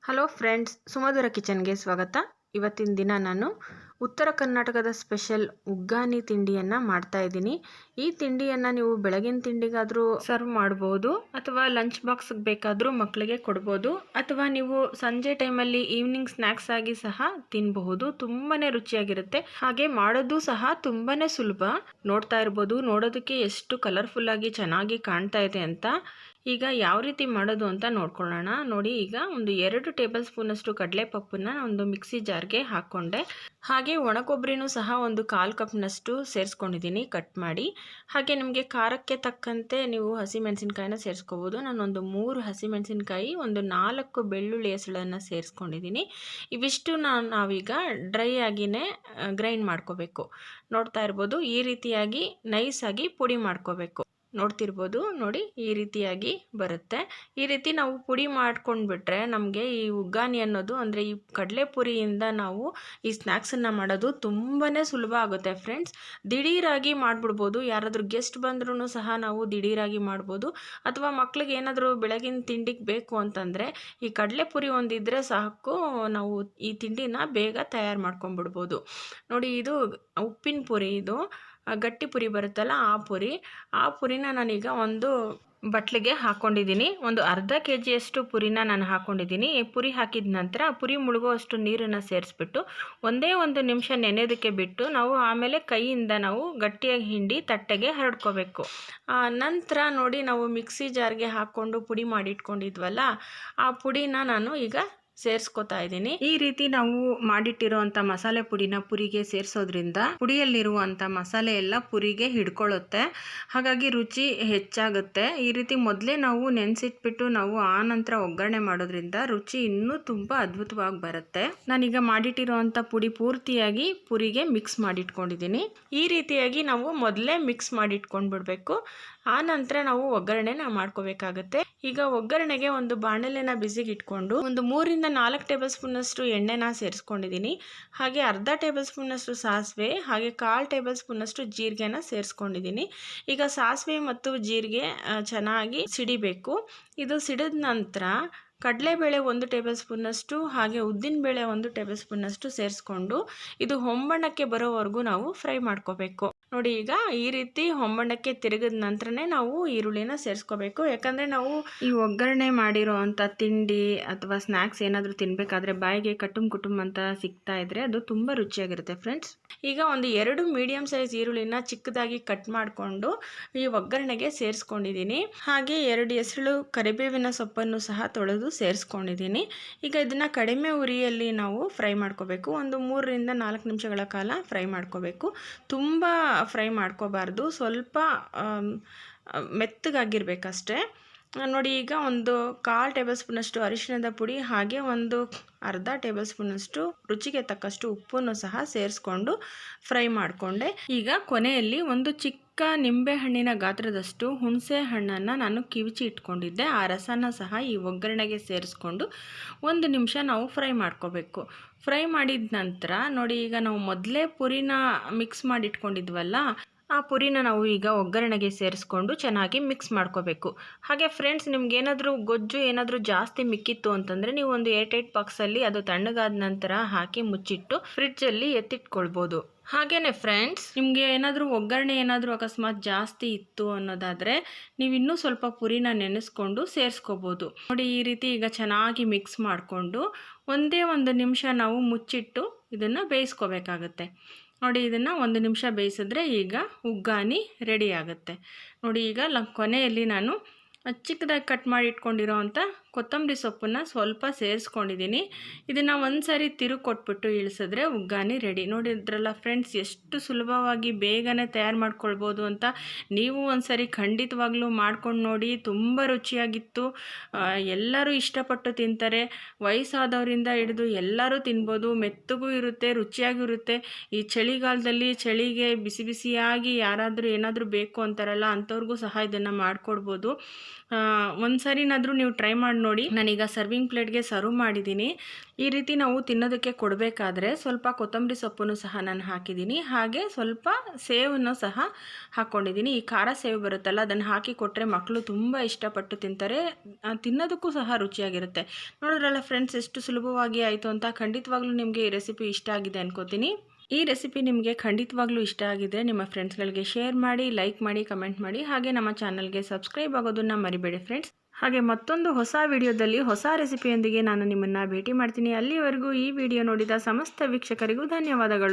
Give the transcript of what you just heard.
Hello friends, ಸುಮಧುರ ಕಿಚನ್ಗೆ ಸ್ವಾಗತ. ಇವತ್ತಿನ ದಿನ ನಾನು ಉತ್ತರ ಕರ್ನಾಟಕದ ಸ್ಪೆಷಲ್ ಉಗ್ಗಾನಿ ತಿಂಡಿಯನ್ನು ಮಾಡ್ತಾ ಇದ್ದೀನಿ. ಈ ತಿಂಡಿಯನ್ನು ನೀವು ಬೆಳಗಿನ ತಿಂಡಿಗಾದರೂ ಸರ್ವ್ ಮಾಡ್ಬೋದು, ಅಥವಾ ಲಂಚ್ ಬಾಕ್ಸ್ಗೆ ಬೇಕಾದರೂ ಮಕ್ಕಳಿಗೆ ಕೊಡ್ಬೋದು, ಅಥವಾ ನೀವು ಸಂಜೆ ಟೈಮಲ್ಲಿ ಈವ್ನಿಂಗ್ ಸ್ನ್ಯಾಕ್ಸ್ ಆಗಿ ಸಹ ತಿನ್ನಬಹುದು. ತುಂಬಾ ರುಚಿಯಾಗಿರುತ್ತೆ, ಹಾಗೆ ಮಾಡೋದು ಸಹ ತುಂಬಾ ಸುಲಭ. ನೋಡ್ತಾ ಇರ್ಬೋದು, ನೋಡೋದಕ್ಕೆ ಎಷ್ಟು ಕಲರ್ಫುಲ್ಲಾಗಿ ಚೆನ್ನಾಗಿ ಕಾಣ್ತಾ ಇದೆ ಅಂತ. ಈಗ ಯಾವ ರೀತಿ ಮಾಡೋದು ಅಂತ ನೋಡ್ಕೊಳ್ಳೋಣ. ನೋಡಿ, ಈಗ ಒಂದು 2 ಟೇಬಲ್ ಸ್ಪೂನಷ್ಟು ಕಡಲೆಪಪ್ಪನ್ನ ಒಂದು ಮಿಕ್ಸಿ ಜಾರ್ಗೆ ಹಾಕ್ಕೊಂಡೆ. ಹಾಗೆ ಒಣಕೊಬ್ಬರಿನೂ ಸಹ ಒಂದು 1/4 ಕಪ್ನಷ್ಟು ಸೇರಿಸ್ಕೊಂಡಿದ್ದೀನಿ ಕಟ್ ಮಾಡಿ. ಹಾಗೆ ನಿಮಗೆ ಖಾರಕ್ಕೆ ತಕ್ಕಂತೆ ನೀವು ಹಸಿಮೆಣಸಿನ್ಕಾಯಿನ ಸೇರಿಸ್ಕೋಬೋದು. ನಾನೊಂದು 3 ಹಸಿಮೆಣಸಿನ್ಕಾಯಿ, ಒಂದು 4 ಬೆಳ್ಳುಳ್ಳಿ ಹೆಸಳನ್ನು ಸೇರಿಸ್ಕೊಂಡಿದ್ದೀನಿ. ಇವಿಷ್ಟು ನಾವೀಗ ಡ್ರೈ ಆಗಿನೇ ಗ್ರೈಂಡ್ ಮಾಡ್ಕೋಬೇಕು. ನೋಡ್ತಾ ಇರ್ಬೋದು, ಈ ರೀತಿಯಾಗಿ ನೈಸಾಗಿ ಪುಡಿ ಮಾಡ್ಕೋಬೇಕು. ನೋಡ್ತಿರ್ಬೋದು, ನೋಡಿ ಈ ರೀತಿಯಾಗಿ ಬರುತ್ತೆ. ಈ ರೀತಿ ನಾವು ಪುಡಿ ಮಾಡ್ಕೊಂಡ್ಬಿಟ್ರೆ ನಮಗೆ ಈ ಉಗ್ಗಾನಿ ಅನ್ನೋದು, ಅಂದರೆ ಈ ಕಡಲೆಪುರಿಯಿಂದ ನಾವು ಈ ಸ್ನ್ಯಾಕ್ಸನ್ನು ಮಾಡೋದು ತುಂಬಾ ಸುಲಭ ಆಗುತ್ತೆ ಫ್ರೆಂಡ್ಸ್. ದಿಢೀರಾಗಿ ಮಾಡಿಬಿಡ್ಬೋದು. ಯಾರಾದರೂ ಗೆಸ್ಟ್ ಬಂದ್ರೂ ಸಹ ನಾವು ದಿಢೀರಾಗಿ ಮಾಡ್ಬೋದು. ಅಥವಾ ಮಕ್ಳಿಗೆ ಏನಾದರೂ ಬೆಳಗಿನ ತಿಂಡಿಗೆ ಬೇಕು ಅಂತಂದರೆ ಈ ಕಡಲೆಪುರಿ ಒಂದಿದ್ರೆ ಸಾಕು, ನಾವು ಈ ತಿಂಡಿನ ಬೇಗ ತಯಾರು ಮಾಡ್ಕೊಂಡ್ಬಿಡ್ಬೋದು. ನೋಡಿ, ಇದು ಉಪ್ಪಿನ ಪುರಿ, ಇದು ಗಟ್ಟಿ ಪುರಿ ಬರುತ್ತಲ್ಲ, ಆ ಪುರಿನ ನಾನೀಗ ಒಂದು ಬಟ್ಲಿಗೆ ಹಾಕ್ಕೊಂಡಿದ್ದೀನಿ. ಒಂದು ಅರ್ಧ kg ಪುರಿನ ನಾನು ಹಾಕ್ಕೊಂಡಿದ್ದೀನಿ. ಪುರಿ ಹಾಕಿದ ನಂತರ ಪುರಿ ಮುಳುಗುವಷ್ಟು ನೀರನ್ನು ಸೇರಿಸ್ಬಿಟ್ಟು ಒಂದೇ 1 ನಿಮಿಷ ನೆನೆಯೋದಕ್ಕೆ ಬಿಟ್ಟು ನಾವು ಆಮೇಲೆ ಕೈಯಿಂದ ನಾವು ಗಟ್ಟಿಯಾಗಿ ಹಿಂಡಿ ತಟ್ಟೆಗೆ ಹರಡ್ಕೋಬೇಕು. ನಂತರ ನೋಡಿ, ನಾವು ಮಿಕ್ಸಿ ಜಾರ್ಗೆ ಹಾಕ್ಕೊಂಡು ಪುಡಿ ಮಾಡಿಟ್ಕೊಂಡಿದ್ವಲ್ಲ, ಆ ಪುಡಿನ ನಾನು ಈಗ ಸೇರಿಸ್ಕೊತಾ ಇದ್ದೀನಿ. ಈ ರೀತಿ ನಾವು ಮಾಡಿಟ್ಟಿರುವಂಥ ಮಸಾಲೆ ಪುಡಿನ ಪುರಿಗೆ ಸೇರಿಸೋದ್ರಿಂದ ಪುಡಿಯಲ್ಲಿರುವಂಥ ಮಸಾಲೆ ಎಲ್ಲ ಪುರಿಗೆ ಹಿಡ್ಕೊಳ್ಳುತ್ತೆ, ಹಾಗಾಗಿ ರುಚಿ ಹೆಚ್ಚಾಗುತ್ತೆ. ಈ ರೀತಿ ಮೊದಲೇ ನಾವು ನೆನೆಸಿಟ್ಬಿಟ್ಟು ನಾವು ಆ ನಂತರ ಒಗ್ಗರಣೆ ಮಾಡೋದ್ರಿಂದ ರುಚಿ ಇನ್ನೂ ತುಂಬ ಅದ್ಭುತವಾಗಿ ಬರುತ್ತೆ. ನಾನೀಗ ಮಾಡಿಟ್ಟಿರುವಂಥ ಪುಡಿ ಪೂರ್ತಿಯಾಗಿ ಪುರಿಗೆ ಮಿಕ್ಸ್ ಮಾಡಿಟ್ಕೊಂಡಿದ್ದೀನಿ. ಈ ರೀತಿಯಾಗಿ ನಾವು ಮೊದಲೇ ಮಿಕ್ಸ್ ಮಾಡಿಟ್ಕೊಂಡ್ಬಿಡ್ಬೇಕು. ಆ ನಂತರ ನಾವು ಒಗ್ಗರಣೆನ ಮಾಡ್ಕೋಬೇಕಾಗತ್ತೆ. ಈಗ ಒಗ್ಗರಣೆಗೆ ಒಂದು ಬಾಣಲೆನ ಬಿಸಿಗೆ ಇಟ್ಕೊಂಡು ಒಂದು 3 ರಿಂದ 4 ಟೇಬಲ್ ಸ್ಪೂನಷ್ಟು ಎಣ್ಣೆನ ಸೇರಿಸ್ಕೊಂಡಿದ್ದೀನಿ. ಹಾಗೆ ಅರ್ಧ ಟೇಬಲ್ ಸ್ಪೂನಷ್ಟು ಸಾಸಿವೆ, ಹಾಗೆ 1/4 ಟೇಬಲ್ ಸ್ಪೂನಷ್ಟು ಜೀರಿಗೆನ ಸೇರಿಸ್ಕೊಂಡಿದ್ದೀನಿ. ಈಗ ಸಾಸಿವೆ ಮತ್ತು ಜೀರಿಗೆ ಚೆನ್ನಾಗಿ ಸಿಡಿಬೇಕು. ಇದು ಸಿಡಿದ ನಂತರ ಕಡಲೆಬೇಳೆ 1 ಟೇಬಲ್ ಸ್ಪೂನಷ್ಟು, ಹಾಗೆ ಉದ್ದಿನಬೇಳೆ 1 ಟೇಬಲ್ ಸ್ಪೂನಷ್ಟು ಸೇರಿಸ್ಕೊಂಡು ಇದು ಹೊಂಬಣ್ಣಕ್ಕೆ ಬರೋವರೆಗೂ ನಾವು ಫ್ರೈ ಮಾಡ್ಕೋಬೇಕು. ನೋಡಿ, ಈಗ ಈ ರೀತಿ ಹೊಂಬಣ್ಣಕ್ಕೆ ತಿರುಗಿದ ನಂತರನೇ ನಾವು ಈರುಳ್ಳಿನ ಸೇರಿಸ್ಕೋಬೇಕು. ಯಾಕಂದರೆ ನಾವು ಈ ಒಗ್ಗರಣೆ ಮಾಡಿರೋ ಅಂಥ ತಿಂಡಿ ಅಥವಾ ಸ್ನ್ಯಾಕ್ಸ್ ಏನಾದರೂ ತಿನ್ನಬೇಕಾದ್ರೆ ಬಾಯಿಗೆ ಕುಟುಂಬ ಅಂತ ಸಿಗ್ತಾ ಇದ್ರೆ ಅದು ತುಂಬ ರುಚಿಯಾಗಿರುತ್ತೆ ಫ್ರೆಂಡ್ಸ್. ಈಗ ಒಂದು 2 ಮೀಡಿಯಮ್ ಸೈಜ್ ಈರುಳ್ಳಿನ ಚಿಕ್ಕದಾಗಿ ಕಟ್ ಮಾಡಿಕೊಂಡು ಈ ಒಗ್ಗರಣೆಗೆ ಸೇರಿಸ್ಕೊಂಡಿದ್ದೀನಿ. ಹಾಗೆ 2 ಎಸಳು ಕರಿಬೇವಿನ ಸೊಪ್ಪನ್ನು ಸಹ ತೊಳೆದು ಸೇರಿಸ್ಕೊಂಡಿದ್ದೀನಿ. ಈಗ ಇದನ್ನು ಕಡಿಮೆ ಉರಿಯಲ್ಲಿ ನಾವು ಫ್ರೈ ಮಾಡ್ಕೋಬೇಕು. ಒಂದು 3 ರಿಂದ 4 ನಿಮಿಷಗಳ ಕಾಲ ಫ್ರೈ ಮಾಡ್ಕೋಬೇಕು. ತುಂಬ ಫ್ರೈ ಮಾಡ್ಕೋಬಾರ್ದು, ಸ್ವಲ್ಪ ಮೆತ್ತಗಾಗಿರ್ಬೇಕಷ್ಟೇ. ನೋಡಿ, ಈಗ ಒಂದು 1/4 ಟೇಬಲ್ ಸ್ಪೂನಷ್ಟು ಅರಿಶಿಣದ ಪುಡಿ, ಹಾಗೆ ಒಂದು ಅರ್ಧ ಟೇಬಲ್ ಸ್ಪೂನಷ್ಟು ರುಚಿಗೆ ತಕ್ಕಷ್ಟು ಉಪ್ಪನ್ನು ಸಹ ಸೇರಿಸ್ಕೊಂಡು ಫ್ರೈ ಮಾಡಿಕೊಂಡೆ. ಈಗ ಕೊನೆಯಲ್ಲಿ ಒಂದು ಚಿಕ್ಕ ನಿಂಬೆಹಣ್ಣಿನ ಗಾತ್ರದಷ್ಟು ಹುಣಸೆ ಹಣ್ಣನ್ನು ನಾನು ಕಿವುಚಿ ಇಟ್ಕೊಂಡಿದ್ದೆ. ಆ ರಸನ ಸಹ ಈ ಒಗ್ಗರಣೆಗೆ ಸೇರಿಸ್ಕೊಂಡು 1 ನಿಮಿಷ ನಾವು ಫ್ರೈ ಮಾಡ್ಕೋಬೇಕು. ಫ್ರೈ ಮಾಡಿದ ನಂತರ ನೋಡಿ, ಈಗ ನಾವು ಮೊದಲೇ ಪುರಿನ ಮಿಕ್ಸ್ ಮಾಡಿ ಇಟ್ಕೊಂಡಿದ್ವಲ್ಲ, ಆ ಪುರಿನ ನಾವು ಈಗ ಒಗ್ಗರಣೆಗೆ ಸೇರಿಸ್ಕೊಂಡು ಚೆನ್ನಾಗಿ ಮಿಕ್ಸ್ ಮಾಡ್ಕೋಬೇಕು. ಹಾಗೆ ಫ್ರೆಂಡ್ಸ್, ನಿಮ್ಗೇನಾದರೂ ಗೊಜ್ಜು ಏನಾದರೂ ಜಾಸ್ತಿ ಮಿಕ್ಕಿತ್ತು ಅಂತಂದರೆ ನೀವು ಒಂದು ಏರ್ಟೈಟ್ ಬಾಕ್ಸಲ್ಲಿ ಅದು ತಣ್ಣಗಾದ ನಂತರ ಹಾಕಿ ಮುಚ್ಚಿಟ್ಟು ಫ್ರಿಡ್ಜಲ್ಲಿ ಎತ್ತಿಟ್ಕೊಳ್ಬೋದು. ಹಾಗೇನೆ ಫ್ರೆಂಡ್ಸ್, ನಿಮಗೆ ಏನಾದರೂ ಒಗ್ಗರಣೆ ಏನಾದರೂ ಅಕಸ್ಮಾತ್ ಜಾಸ್ತಿ ಇತ್ತು ಅನ್ನೋದಾದರೆ ನೀವು ಇನ್ನೂ ಸ್ವಲ್ಪ ಪುರಿನ ನೆನೆಸ್ಕೊಂಡು ಸೇರಿಸ್ಕೋಬೋದು. ನೋಡಿ, ಈ ರೀತಿ ಈಗ ಚೆನ್ನಾಗಿ ಮಿಕ್ಸ್ ಮಾಡಿಕೊಂಡು ಒಂದೇ 1 ನಿಮಿಷ ನಾವು ಮುಚ್ಚಿಟ್ಟು ಇದನ್ನು ಬೇಯಿಸ್ಕೋಬೇಕಾಗತ್ತೆ. ನೋಡಿ, ಇದನ್ನು 1 ನಿಮಿಷ ಬೇಯಿಸಿದ್ರೆ ಈಗ ಉಗ್ಗಾನಿ ರೆಡಿ ಆಗುತ್ತೆ. ನೋಡಿ, ಈಗ ಕೊನೆಯಲ್ಲಿ ನಾನು ಚಿಕ್ಕದಾಗಿ ಕಟ್ ಮಾಡಿ ಇಟ್ಕೊಂಡಿರೋ ಅಂಥ ಕೊತ್ತಂಬರಿ ಸೊಪ್ಪನ್ನು ಸ್ವಲ್ಪ ಸೇರಿಸ್ಕೊಂಡಿದ್ದೀನಿ. ಇದನ್ನು ಒಂದು ಸಾರಿ ತಿರುಗಿ ಕೊಟ್ಬಿಟ್ಟು ಇಳಿಸಿದ್ರೆ ಉಗ್ಗಾನಿ ರೆಡಿ. ನೋಡಿದ್ರಲ್ಲ ಫ್ರೆಂಡ್ಸ್, ಎಷ್ಟು ಸುಲಭವಾಗಿ ಬೇಗನೆ ತಯಾರು ಮಾಡ್ಕೊಳ್ಬೋದು ಅಂತ. ನೀವು ಒಂದು ಸಾರಿ ಖಂಡಿತವಾಗ್ಲೂ ಮಾಡ್ಕೊಂಡು ನೋಡಿ, ತುಂಬ ರುಚಿಯಾಗಿತ್ತು. ಎಲ್ಲರೂ ಇಷ್ಟಪಟ್ಟು ತಿಂತಾರೆ. ವಯಸ್ಸಾದವರಿಂದ ಹಿಡಿದು ಎಲ್ಲರೂ ತಿನ್ಬೋದು. ಮೆತ್ತಗೂ ಇರುತ್ತೆ, ರುಚಿಯಾಗೂ ಇರುತ್ತೆ. ಈ ಚಳಿಗಾಲದಲ್ಲಿ ಚಳಿಗೆ ಬಿಸಿ ಬಿಸಿಯಾಗಿ ಯಾರಾದರೂ ಏನಾದರೂ ಬೇಕು ಅಂತಾರಲ್ಲ, ಅಂಥವ್ರಿಗೂ ಸಹ ಇದನ್ನು ಮಾಡಿಕೊಡ್ಬೋದು. ಒಂದು ಸಾರಿನಾದರೂ ನೀವು ಟ್ರೈ ಮಾಡಿ ನೋಡಿ ನಾನೀಗ ಸರ್ವಿಂಗ್ ಪ್ಲೇಟ್ಗೆ ಸರ್ವ್ ಮಾಡಿದ್ದೀನಿ. ಈ ರೀತಿ ನಾವು ತಿನ್ನೋದಕ್ಕೆ ಕೊಡಬೇಕಾದ್ರೆ ಸ್ವಲ್ಪ ಕೊತ್ತಂಬರಿ ಸೊಪ್ಪನ್ನು ಸಹ ನಾನು ಹಾಕಿದ್ದೀನಿ. ಹಾಗೆ ಸ್ವಲ್ಪ ಸೇವನ್ನು ಸಹ ಹಾಕ್ಕೊಂಡಿದ್ದೀನಿ. ಈ ಖಾರ ಸೇವು ಬರುತ್ತಲ್ಲ, ಅದನ್ನು ಹಾಕಿ ಕೊಟ್ಟರೆ ಮಕ್ಕಳು ತುಂಬ ಇಷ್ಟಪಟ್ಟು ತಿಂತಾರೆ. ತಿನ್ನೋದಕ್ಕೂ ಸಹ ರುಚಿಯಾಗಿರುತ್ತೆ. ನೋಡಿದ್ರಲ್ಲ ಫ್ರೆಂಡ್ಸ್, ಎಷ್ಟು ಸುಲಭವಾಗಿ ಆಯಿತು ಅಂತ. ಖಂಡಿತವಾಗ್ಲೂ ನಿಮಗೆ ಈ ರೆಸಿಪಿ ಇಷ್ಟ ಆಗಿದೆ ಅನ್ಕೋತೀನಿ. ಈ ರೆಸಿಪಿ ನಿಮಗೆ ಖಂಡಿತವಾಗ್ಲೂ ಇಷ್ಟ ಆಗಿದ್ರೆ ನಿಮ್ಮ ಫ್ರೆಂಡ್ಸ್ಗಳಿಗೆ ಶೇರ್ ಮಾಡಿ, ಲೈಕ್ ಮಾಡಿ, ಕಮೆಂಟ್ ಮಾಡಿ. ಹಾಗೆ ನಮ್ಮ ಚಾನಲ್ಗೆ ಸಬ್ಸ್ಕ್ರೈಬ್ ಆಗೋದನ್ನು ಮರಿಬೇಡಿ ಫ್ರೆಂಡ್ಸ್. ಹಾಗೆ ಮತ್ತೊಂದು ಹೊಸ ವಿಡಿಯೋದಲ್ಲಿ ಹೊಸ ರೆಸಿಪಿಯೊಂದಿಗೆ ನಾನು ನಿಮ್ಮನ್ನು ಭೇಟಿ ಮಾಡ್ತೀನಿ. ಅಲ್ಲಿವರೆಗೂ ಈ ವಿಡಿಯೋ ನೋಡಿದ ಸಮಸ್ತ ವೀಕ್ಷಕರಿಗೂ ಧನ್ಯವಾದಗಳು.